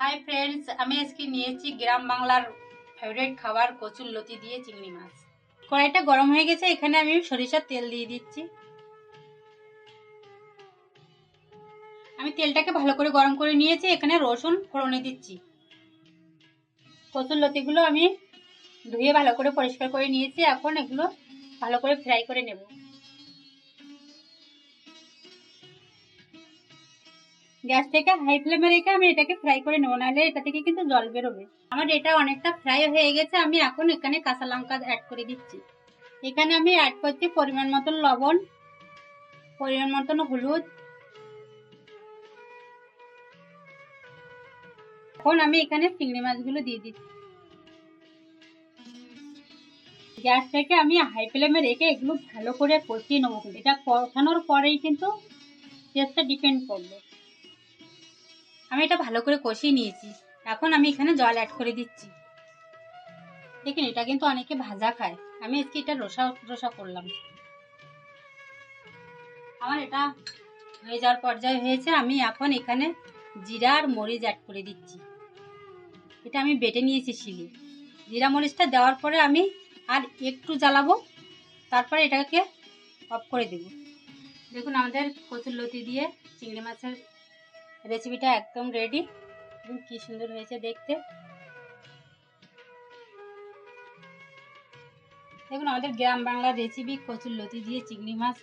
Hi friends, আমি আজকে নিয়েছি গ্রাম বাংলার ফেভারিট খাবার কচুর লতি দিয়ে চিংড়ি মাছ। কড়াইটা গরম হয়ে গেছে, এখানে আমি সরিষার তেল দিয়ে দিচ্ছি। আমি তেলটাকে ভালো করে গরম করে নিয়েছি, এখানে রসুন ফোড়নে দিচ্ছি। কচুর লতিগুলো আমি ধুয়ে ভালো করে পরিষ্কার করে নিয়েছি, এখন এগুলো ভালো করে ফ্রাই করে নেব। গ্যাস থেকে হাই ফ্লেমে রেখে আমি এটাকে ফ্রাই করে নেবো, নাহলে এটা থেকে কিন্তু জল বেরোবে। আমার এটা অনেকটা ফ্রাই হয়ে গেছে, আমি এখন এখানে কাঁচা লঙ্কা অ্যাড করে দিচ্ছি। এখানে আমি অ্যাড করছি পরিমাণ মতন লবণ, পরিমাণ মতন হলুদ। এখন আমি এখানে চিংড়ি মাছগুলো দিয়ে দিচ্ছি। গ্যাস থেকে আমি হাই ফ্লেমে রেখে এগুলো ভালো করে কষিয়ে নেবো। এটা কষানোর পরেই কিন্তু টেস্টটা ডিপেন্ড করবে। আমি এটা ভালো করে কষিয়ে নিয়েছি, এখন আমি এখানে জল অ্যাড করে দিচ্ছি। দেখুন, এটা কিন্তু অনেকে ভাজা খায়, আমি আজকে এটা রসা রসা করলাম। আমার এটা হয়ে যাওয়ার পর্যায়ে হয়েছে, আমি এখন এখানে জিরা আর মরিচ অ্যাড করে দিচ্ছি। এটা আমি বেটে নিয়েছি শিলে। জিরা মরিচটা দেওয়ার পরে আমি আর একটু জ্বালাবো, তারপরে এটাকে অফ করে দেব। দেখুন, আমাদের কচুর লতি দিয়ে চিংড়ি মাছের রেসিপিটা একদম রেডি। কি সুন্দর হয়েছে দেখতে। দেখুন, আমাদের গ্রাম বাংলার রেসিপি কচুর লতি দিয়ে চিংড়ি মাছ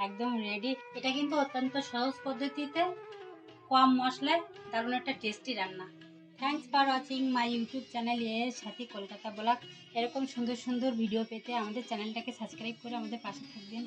একদম রেডি। এটা কিন্তু অত্যন্ত সহজ পদ্ধতিতে, কম মশলায় দারুণ একটা টেস্টি রান্না। Thanks for watching my YouTube channel এর সাথে কলকাতা ব্লগ। এরকম সুন্দর সুন্দর ভিডিও পেতে আমাদের চ্যানেলটাকে সাবস্ক্রাইব করে আমাদের পাশে থাকবেন।